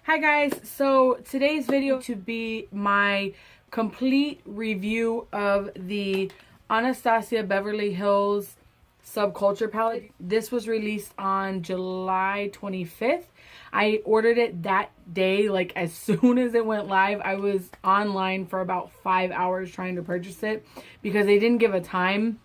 Hi guys, so today's video to be my complete review of the Anastasia Beverly Hills Subculture palette. This was released on July 25th. I ordered it that day, like as soon as it went live. I was online for about 5 hours trying to purchase it because they didn't give a time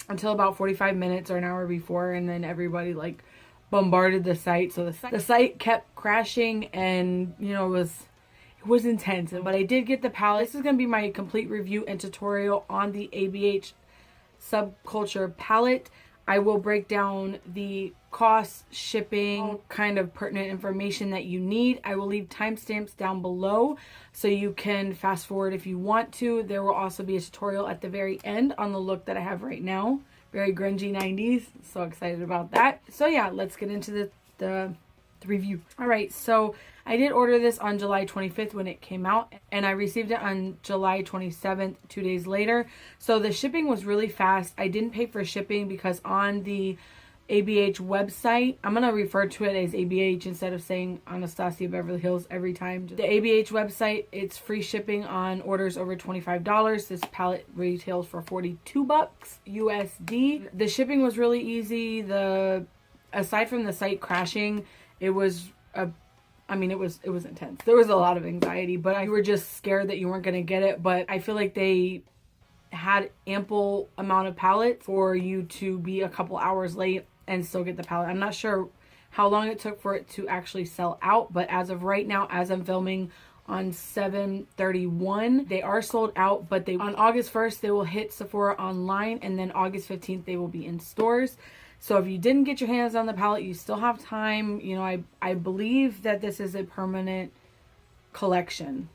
until about 45 minutes or an hour before, and then everybody like bombarded the site, so the site kept crashing, and you know, it was intense. But I did get the palette. This is going to be my complete review and tutorial on the ABH Subculture palette. I will break down the cost, shipping, all kind of pertinent information that you need. I will leave timestamps down below so you can fast forward if you want to. There will also be a tutorial at the very end on the look that I have right now. Very grungy 90s. So excited about that. So yeah, let's get into the review. Alright, so I did order this on July 25th when it came out, and I received it on July 27th, 2 days later. So the shipping was really fast. I didn't pay for shipping because on the ABH website, I'm going to refer to it as ABH instead of saying Anastasia Beverly Hills every time. The ABH website, it's free shipping on orders over $25. This palette retails for $42 USD. The shipping was really easy. Aside from the site crashing, it was it was intense. There was a lot of anxiety, but you were just scared that you weren't going to get it. But I feel like they had ample amount of palette for you to be a couple hours late and still get the palette. I'm not sure how long it took for it to actually sell out, but as of right now, as I'm filming on 7/31, they are sold out. But on August 1st, they will hit Sephora online, and then August 15th, they will be in stores. So if you didn't get your hands on the palette, you still have time. You know, I believe that this is a permanent collection.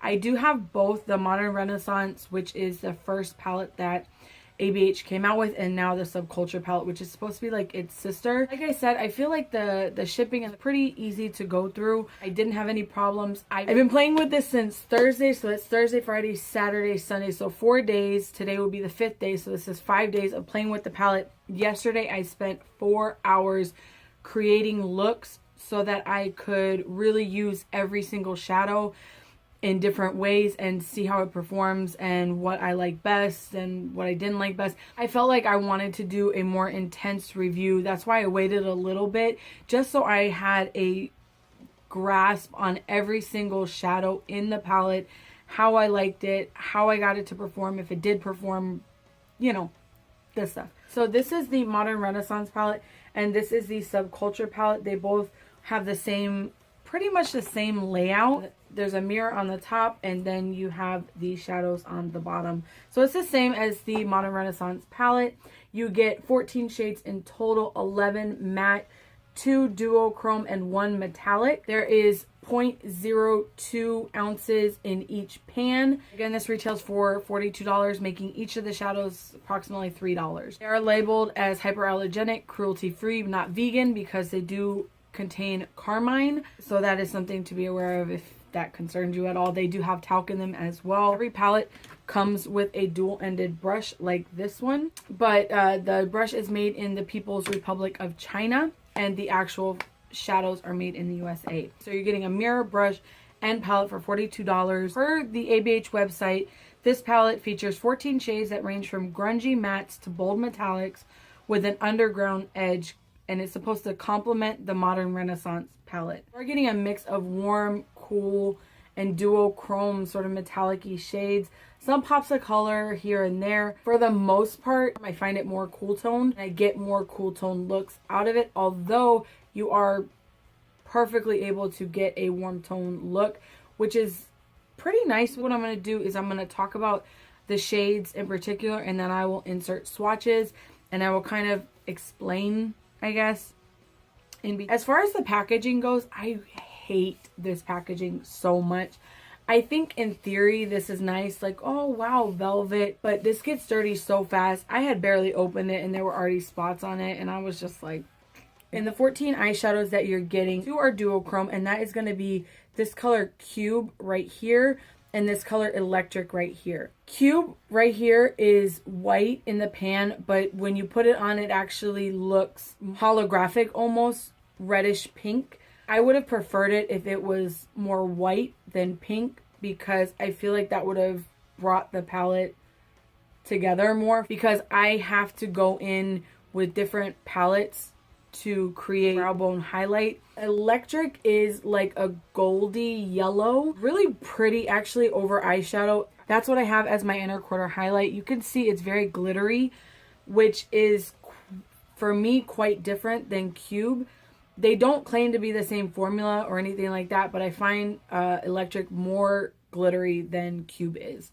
I do have both the Modern Renaissance, which is the first palette that ABH came out with, and now the Subculture palette, which is supposed to be like its sister. Like I said, I feel like the shipping is pretty easy to go through. I didn't have any problems. I've been playing with this since Thursday, so it's Thursday, Friday, Saturday, Sunday, so 4 days. Today will be the 5th day, so this is 5 days of playing with the palette. Yesterday I spent 4 hours creating looks so that I could really use every single shadow in different ways and see how it performs and what I like best and what I didn't like best. I felt like I wanted to do a more intense review. That's why I waited a little bit, just so I had a grasp on every single shadow in the palette, how I liked it, how I got it to perform, if it did perform, you know, this stuff. So this is the Modern Renaissance palette, and this is the Subculture palette. They both have the same, pretty much the same layout. There's a mirror on the top, and then you have the shadows on the bottom. So it's the same as the Modern Renaissance palette. You get 14 shades in total, 11 matte, 2 duochrome, and 1 metallic. There is 0.02 ounces in each pan. Again, this retails for $42, making each of the shadows approximately $3. They are labeled as hypoallergenic, cruelty-free, not vegan, because they do contain carmine. So that is something to be aware of if that concerns you at all. They do have talc in them as well. Every palette comes with a dual-ended brush like this one, but the brush is made in the People's Republic of China, and the actual shadows are made in the USA. So you're getting a mirror, brush, and palette for $42. Per the ABH website, this palette features 14 shades that range from grungy mattes to bold metallics with an underground edge, and it's supposed to complement the Modern Renaissance palette. We're getting a mix of warm, cool, and duochrome sort of metallic-y shades. Some pops of color here and there. For the most part, I find it more cool toned. I get more cool tone looks out of it, although you are perfectly able to get a warm tone look, which is pretty nice. What I'm going to do is I'm going to talk about the shades in particular, and then I will insert swatches, and I will kind of explain, I guess. As far as the packaging goes, I hate this packaging so much. I think in theory this is nice, like, oh wow, velvet, but this gets dirty so fast. I had barely opened it and there were already spots on it, and I was just like, in the 14 eyeshadows that you're getting, 2 are duochrome, and that is going to be this color Cube right here and this color Electric right here. Cube right here is white in the pan, but when you put it on, it actually looks holographic, almost reddish pink. I would have preferred it if it was more white than pink, because I feel like that would have brought the palette together more, because I have to go in with different palettes to create brow bone highlight. Electric is like a goldy yellow, really pretty actually over eyeshadow. That's what I have as my inner quarter highlight. You can see it's very glittery, which is for me quite different than Cube. They don't claim to be the same formula or anything like that, but I find Electric more glittery than Cube is.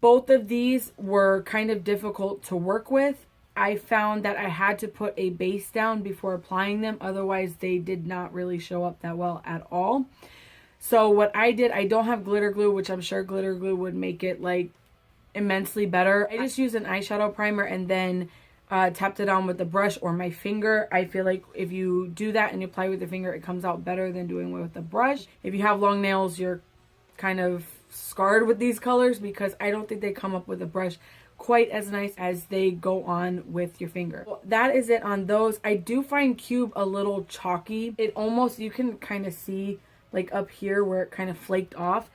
Both of these were kind of difficult to work with. I found that I had to put a base down before applying them, otherwise they did not really show up that well at all. So what I did, I don't have glitter glue, which I'm sure glitter glue would make it like immensely better. I just used an eyeshadow primer and then tapped it on with the brush or my finger. I feel like if you do that and you apply with your finger, it comes out better than doing it with the brush. If you have long nails, you're kind of scarred with these colors, because I don't think they come up with a brush quite as nice as they go on with your finger. Well, that is it on those. I do find Cube a little chalky. It almost, you can kind of see like up here where it kind of flaked off.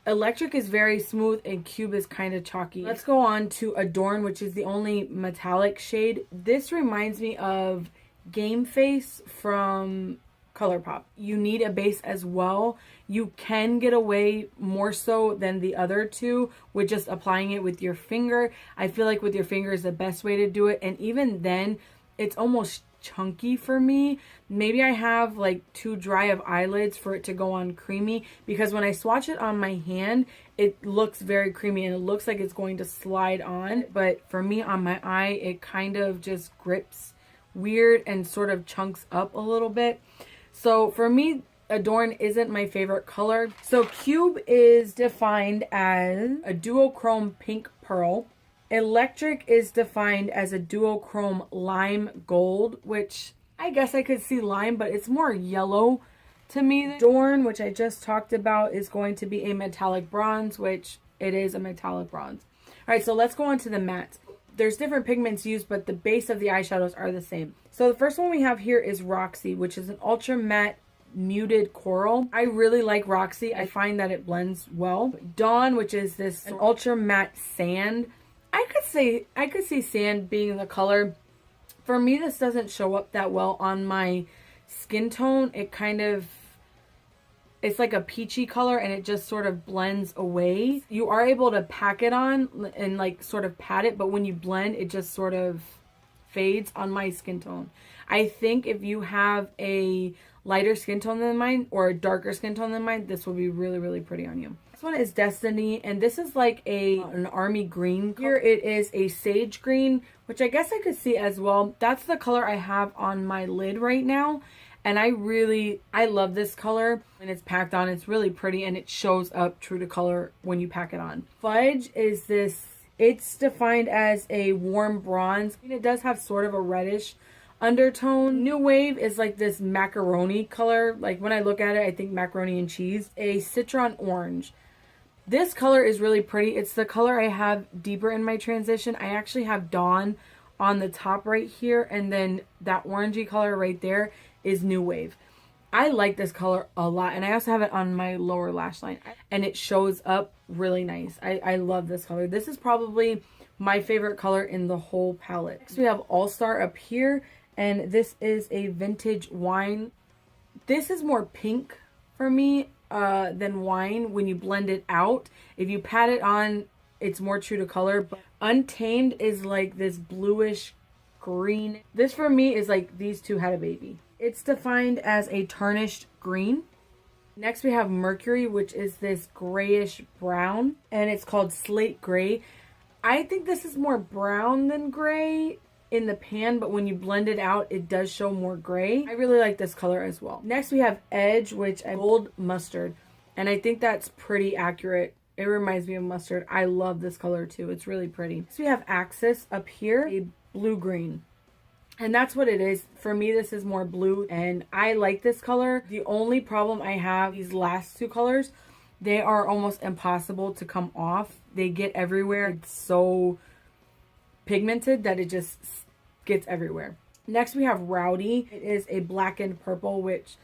Electric is very smooth and Cube is kind of chalky. Let's go on to Adorn, which is the only metallic shade. This reminds me of Game Face from ColourPop. You need a base as well. You can get away more so than the other two with just applying it with your finger. I feel like with your finger is the best way to do it, and even then it's almost chunky for me. Maybe I have like too dry of eyelids for it to go on creamy, because when I swatch it on my hand it looks very creamy and it looks like it's going to slide on, but for me on my eye it kind of just grips weird and sort of chunks up a little bit. So for me, Adorn isn't my favorite color. So Cube is defined as a duochrome pink pearl. Electric is defined as a duochrome lime gold, which I guess I could see lime, but it's more yellow to me. Adorn, which I just talked about, is going to be a metallic bronze, which it is a metallic bronze. All right, so let's go on to the mattes. There's different pigments used, but the base of the eyeshadows are the same. So the first one we have here is Roxy, which is an ultra matte muted coral. I really like Roxy. I find that it blends well. Dawn, which is this an ultra matte sand. I could see sand being the color. For me, this doesn't show up that well on my skin tone. It kind of, it's like a peachy color and it just sort of blends away. You are able to pack it on and like sort of pat it, but when you blend, it just sort of fades on my skin tone. I think if you have a lighter skin tone than mine or a darker skin tone than mine, this will be really, really pretty on you. This one is Destiny, and this is like an army green. Here it is a sage green, which I guess I could see as well. That's the color I have on my lid right now. And I love this color when it's packed on. It's really pretty and it shows up true to color when you pack it on. Fudge is this, it's defined as a warm bronze. It does have sort of a reddish undertone. New Wave is like this macaroni color. Like when I look at it, I think macaroni and cheese. A citron orange. This color is really pretty. It's the color I have deeper in my transition. I actually have Dawn on the top right here, and then that orangey color right there is New Wave. I like this color a lot, and I also have it on my lower lash line, and it shows up really nice. I love this color. This is probably my favorite color in the whole palette. Next we have All Star up here, and this is a vintage wine. This is more pink for me than wine when you blend it out. If you pat it on, it's more true to color. But Untamed is like this bluish green. This for me is like these two had a baby. It's defined as a tarnished green. Next we have Mercury, which is this grayish brown, and it's called Slate Gray. I think this is more brown than gray in the pan, but when you blend it out, it does show more gray. I really like this color as well. Next we have Edge, which is gold mustard, and I think that's pretty accurate. It reminds me of mustard. I love this color too. It's really pretty. Next we have Axis up here, a blue-green. And that's what it is. For me, this is more blue, and I like this color. The only problem I have, these last two colors, they are almost impossible to come off. They get everywhere. It's so pigmented that it just gets everywhere. Next, we have Rowdy. It is a blackened purple, which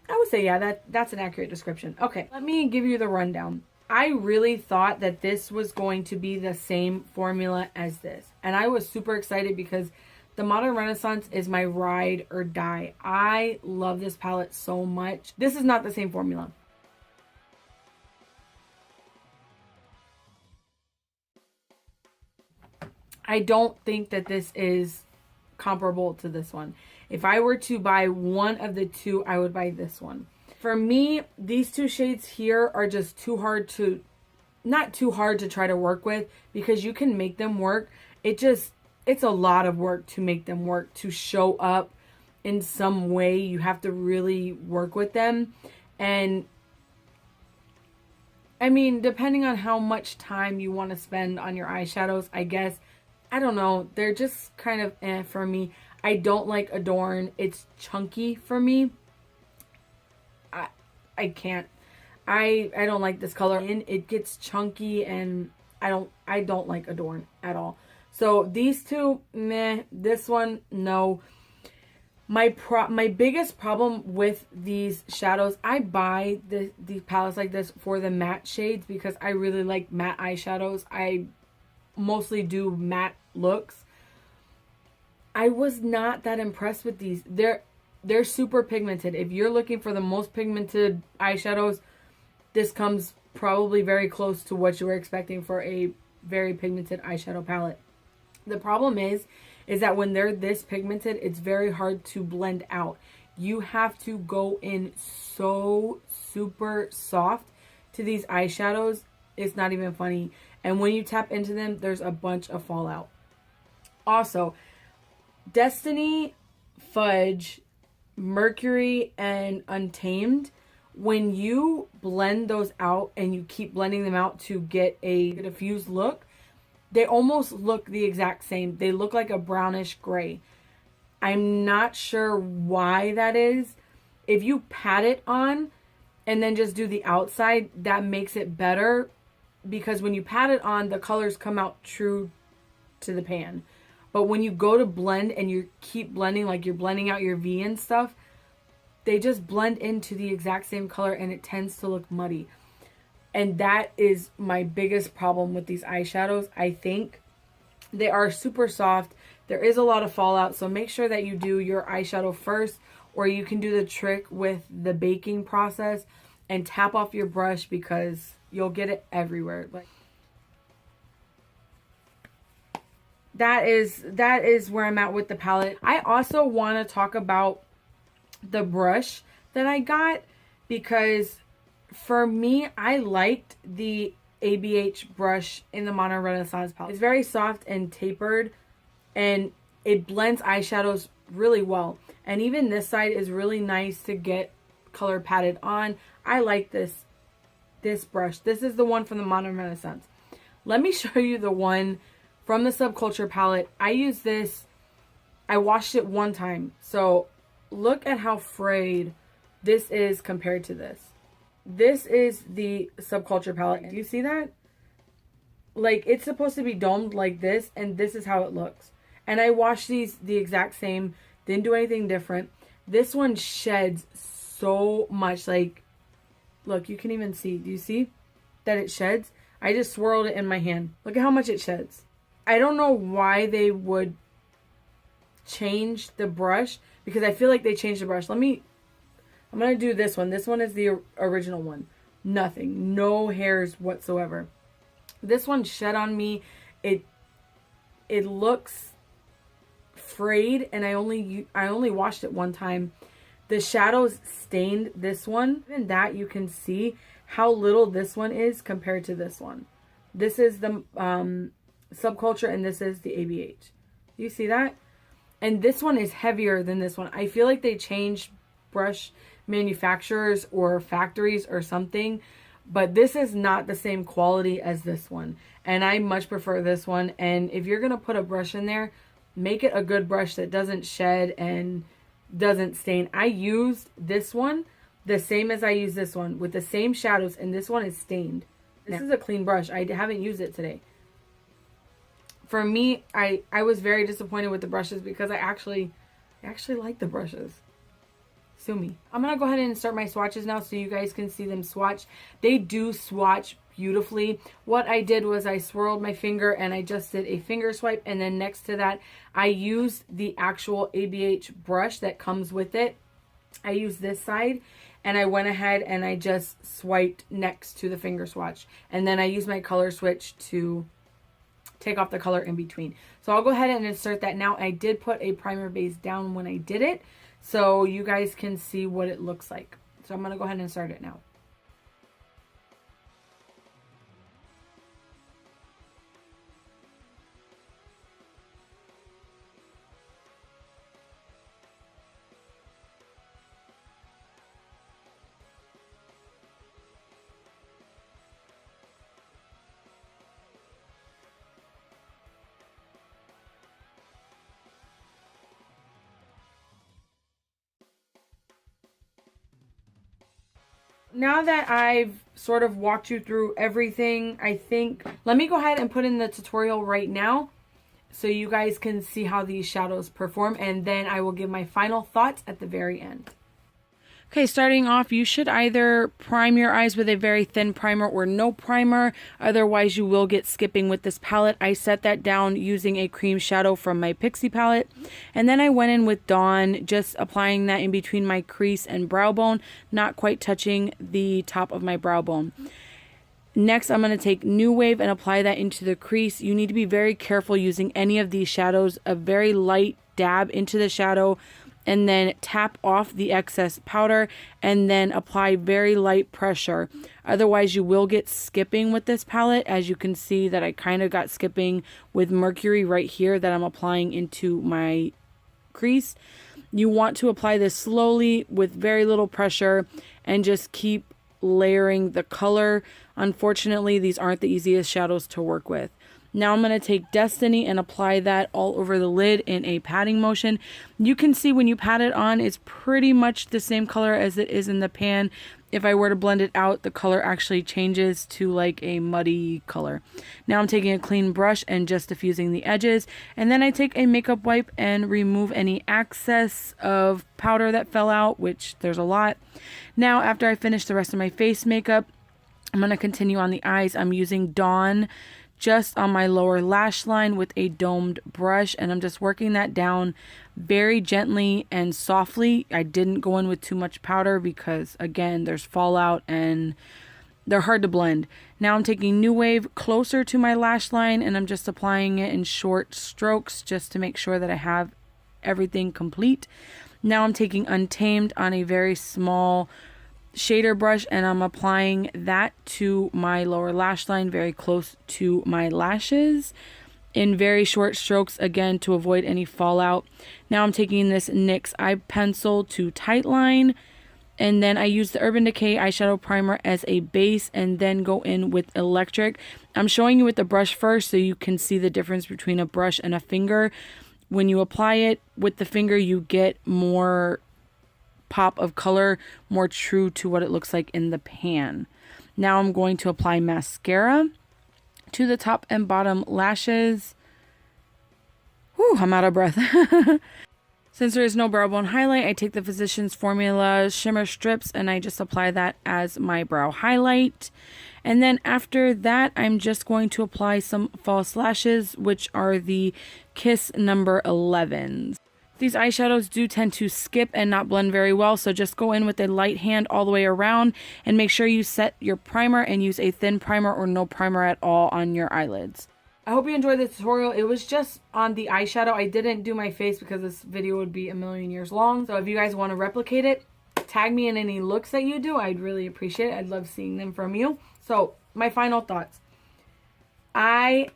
I would say, yeah, that's an accurate description. Okay, let me give you the rundown. I really thought that this was going to be the same formula as this. And I was super excited because the Modern Renaissance is my ride or die. I love this palette so much. This is not the same formula. I don't think that this is comparable to this one. If I were to buy one of the two, I would buy this one. For me, these two shades here are just too hard to, not too hard to try to work with, because you can make them work. It's a lot of work to make them work, to show up in some way. You have to really work with them. And I mean, depending on how much time you want to spend on your eyeshadows, I guess, I don't know, they're just kind of eh for me. I don't like Adorn. It's chunky for me. I can't. I don't like this color, and it gets chunky, and I don't like Adorn at all. So these two, meh. This one, no. My biggest problem with these shadows, I buy these palettes like this for the matte shades because I really like matte eyeshadows. I mostly do matte looks. I was not that impressed with these. They're super pigmented. If you're looking for the most pigmented eyeshadows, this comes probably very close to what you were expecting for a very pigmented eyeshadow palette. The problem is that when they're this pigmented, it's very hard to blend out. You have to go in so super soft to these eyeshadows. It's not even funny. And when you tap into them, there's a bunch of fallout. Also, Destiny, Fudge, Mercury, and Untamed, when you blend those out and you keep blending them out to get a diffused look, they almost look the exact same. They look like a brownish gray. I'm not sure why that is. If you pat it on and then just do the outside, that makes it better, because when you pat it on, the colors come out true to the pan. But when you go to blend and you keep blending, like you're blending out your V and stuff, they just blend into the exact same color and it tends to look muddy. And that is my biggest problem with these eyeshadows. I think they are super soft. There is a lot of fallout, so make sure that you do your eyeshadow first, or you can do the trick with the baking process and tap off your brush, because you'll get it everywhere. Like, that is where I'm at with the palette. I also want to talk about the brush that I got, because for me, I liked the ABH brush in the Modern Renaissance palette. It's very soft and tapered, and it blends eyeshadows really well. And even this side is really nice to get color patted on. I like this brush. This is the one from the Modern Renaissance. Let me show you the one from the Subculture palette. I use this. I washed it one time. So look at how frayed this is compared to this. This is the Subculture palette. Do you see that? Like, it's supposed to be domed like this, and this is how it looks. And I washed these the exact same. Didn't do anything different. This one sheds so much. Like, look, you can even see. Do you see that it sheds? I just swirled it in my hand. Look at how much it sheds. I don't know why they would change the brush, because I feel like they changed the brush. I'm going to do this one. This one is the original one. Nothing. No hairs whatsoever. This one shed on me. It looks frayed, and I only washed it one time. The shadows stained this one. Even that, you can see how little this one is compared to this one. This is the Subculture, and this is the ABH. You see that? And this one is heavier than this one. I feel like they changed brush manufacturers or factories or something, but this is not the same quality as this one, and I much prefer this one. And if you're gonna put a brush in there, make it a good brush that doesn't shed and doesn't stain. I used this one the same as I used this one, with the same shadows, and this one is stained. This is a clean brush. I haven't used it today. For me, I was very disappointed with the brushes, because I actually like the brushes. sue me. I'm going to go ahead and start my swatches now so you guys can see them swatch. They do swatch beautifully. What I did was I swirled my finger and I just did a finger swipe, and then next to that I used the actual ABH brush that comes with it. I used this side and I went ahead and I just swiped next to the finger swatch, and then I used my color switch to take off the color in between. So I'll go ahead and insert that now. I did put a primer base down when I did it so you guys can see what it looks like. So I'm going to go ahead and insert it now. Now that I've sort of walked you through everything, I think, let me go ahead and put in the tutorial right now so you guys can see how these shadows perform, and then I will give my final thoughts at the very end. Okay, starting off, you should either prime your eyes with a very thin primer or no primer. Otherwise, you will get skipping with this palette. I set that down using a cream shadow from my Pixie palette. And then I went in with Dawn, just applying that in between my crease and brow bone, not quite touching the top of my brow bone. Next, I'm going to take New Wave and apply that into the crease. You need to be very careful using any of these shadows. A very light dab into the shadow, and then tap off the excess powder, and then apply very light pressure. Otherwise, you will get skipping with this palette. As you can see that I kind of got skipping with Mercury right here that I'm applying into my crease. You want to apply this slowly with very little pressure and just keep layering the color. Unfortunately, these aren't the easiest shadows to work with. Now I'm going to take Destiny and apply that all over the lid in a patting motion. You can see when you pat it on, it's pretty much the same color as it is in the pan. If I were to blend it out, the color actually changes to like a muddy color. Now I'm taking a clean brush and just diffusing the edges. And then I take a makeup wipe and remove any excess of powder that fell out, which there's a lot. Now, after I finish the rest of my face makeup, I'm going to continue on the eyes. I'm using Dawn just on my lower lash line with a domed brush, and I'm just working that down very gently and softly. I didn't go in with too much powder because, again, there's fallout and they're hard to blend. Now I'm taking New Wave closer to my lash line and I'm just applying it in short strokes just to make sure that I have everything complete. Now I'm taking Untamed on a very small shader brush and I'm applying that to my lower lash line very close to my lashes in very short strokes, again to avoid any fallout. Now I'm taking this NYX eye pencil to tightline, and then I use the Urban Decay eyeshadow primer as a base and then go in with Electric. I'm showing you with the brush first so you can see the difference between a brush and a finger. When you apply it with the finger, you get more pop of color, more true to what it looks like in the pan. Now I'm going to apply mascara to the top and bottom lashes. Whew, I'm out of breath. Since there is no brow bone highlight, I take the Physicians Formula shimmer strips and I just apply that as my brow highlight. And then after that, I'm just going to apply some false lashes, which are the Kiss number 11s. These eyeshadows do tend to skip and not blend very well, so just go in with a light hand all the way around and make sure you set your primer and use a thin primer or no primer at all on your eyelids. I hope you enjoyed the tutorial. It was just on the eyeshadow. I didn't do my face because this video would be a million years long. So if you guys want to replicate it, tag me in any looks that you do. I'd really appreciate it. I'd love seeing them from you. So my final thoughts. I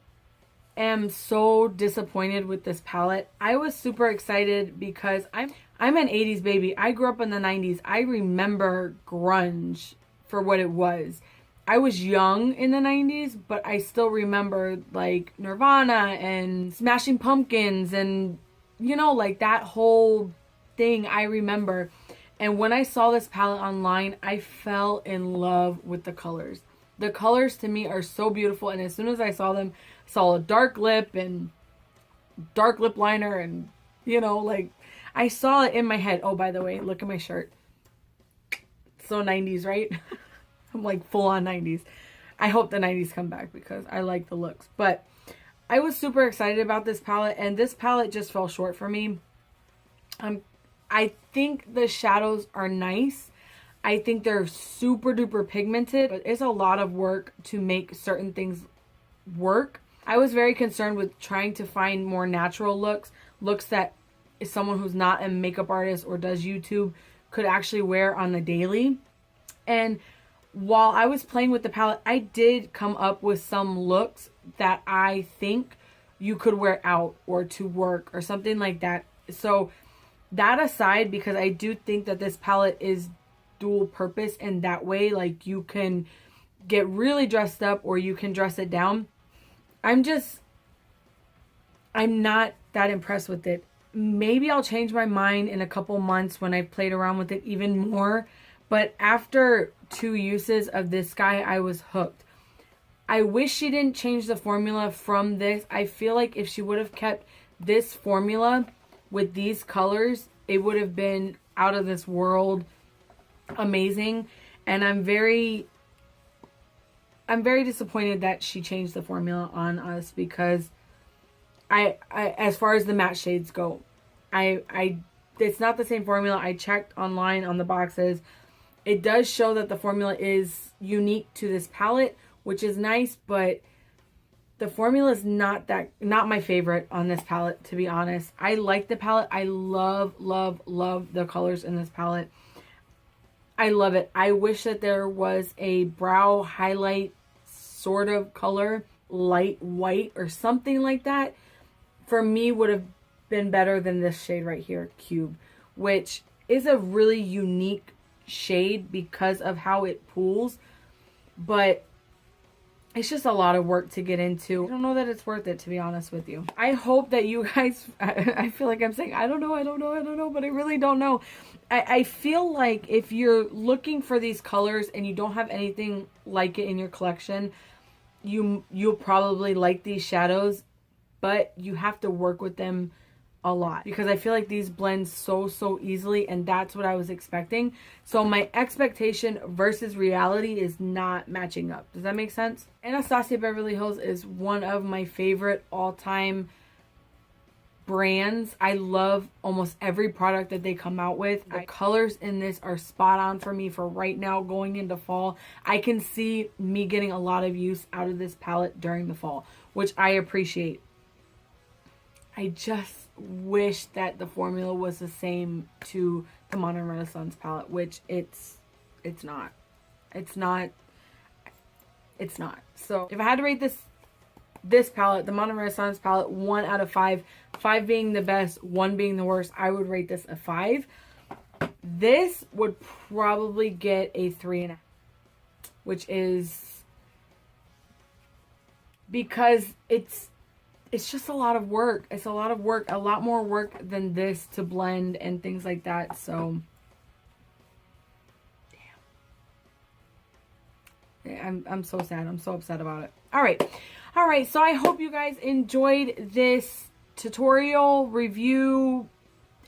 am so disappointed with this palette. I was super excited because I'm an 80s baby. I grew up in the 90s. I remember grunge for what it was. I was young in the 90s, but I still remember like Nirvana and Smashing Pumpkins and, you know, like that whole thing I remember. And when I saw this palette online, I fell in love with the colors. The colors to me are so beautiful, and as soon as I saw them, saw a dark lip and dark lip liner, and you know, like I saw it in my head. Oh, by the way, look at my shirt. So 90s, right? I'm like full on 90s. I hope the 90s come back because I like the looks. But I was super excited about this palette, and this palette just fell short for me. I think the shadows are nice. I think they're super duper pigmented, but it's a lot of work to make certain things work. I was very concerned with trying to find more natural looks that someone who's not a makeup artist or does YouTube could actually wear on the daily. And while I was playing with the palette, I did come up with some looks that I think you could wear out or to work or something like that. So that aside, because I do think that this palette is dual purpose in that way, like you can get really dressed up or you can dress it down. I'm not that impressed with it. Maybe I'll change my mind in a couple months when I've played around with it even more. But after 2 uses of this guy, I was hooked. I wish she didn't change the formula from this. I feel like if she would have kept this formula with these colors, it would have been out of this world amazing. And I'm very disappointed that she changed the formula on us, because I as far as the matte shades go, it's not the same formula. I checked online on the boxes. It does show that the formula is unique to this palette, which is nice, but the formula is not my favorite on this palette, to be honest. I like the palette. I love, love, love the colors in this palette. I love it. I wish that there was a brow highlight sort of color, light white or something like that. For me, would have been better than this shade right here, Cube, which is a really unique shade because of how it pools, but it's just a lot of work to get into. I don't know that it's worth it, to be honest with you. I hope that you guys, I feel like I'm saying, I don't know, but I really don't know. I feel like if you're looking for these colors and you don't have anything like it in your collection, you'll probably like these shadows, but you have to work with them a lot, because I feel like these blend so easily, and that's what I was expecting. So my expectation versus reality is not matching up. Does that make sense? Anastasia Beverly Hills is one of my favorite all-time brands. I love almost every product that they come out with. The colors in this are spot on for me for right now going into fall. I can see me getting a lot of use out of this palette during the fall, which I appreciate. I just wish that the formula was the same to the Modern Renaissance palette, which it's not. It's not. So if I had to rate this palette, the Modern Renaissance palette, 1 out of 5, 5 being the best, 1 being the worst, I would rate this a 5. This would probably get a 3.5, which is because it's just a lot of work. It's a lot of work, a lot more work than this to blend and things like that. So, damn. I'm so sad. I'm so upset about it. All right. So I hope you guys enjoyed this tutorial, review,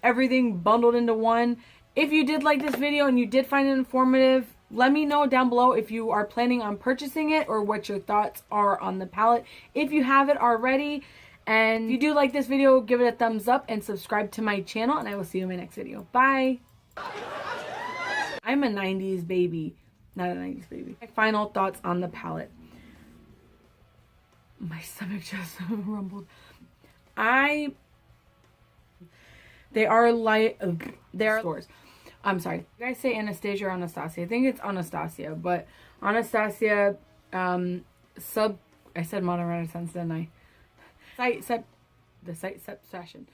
everything bundled into one. If you did like this video and you did find it informative, let me know down below if you are planning on purchasing it or what your thoughts are on the palette if you have it already. And if you do like this video, give it a thumbs up and subscribe to my channel, and I will see you in my next video. Bye. I'm a 90s baby, not a 90s baby. My final thoughts on the palette. My stomach just rumbled. They are stores. I'm sorry. Did I say Anastasia or Anastasia? I think it's Anastasia, but Anastasia, I said Modern Renaissance, didn't I? The site session.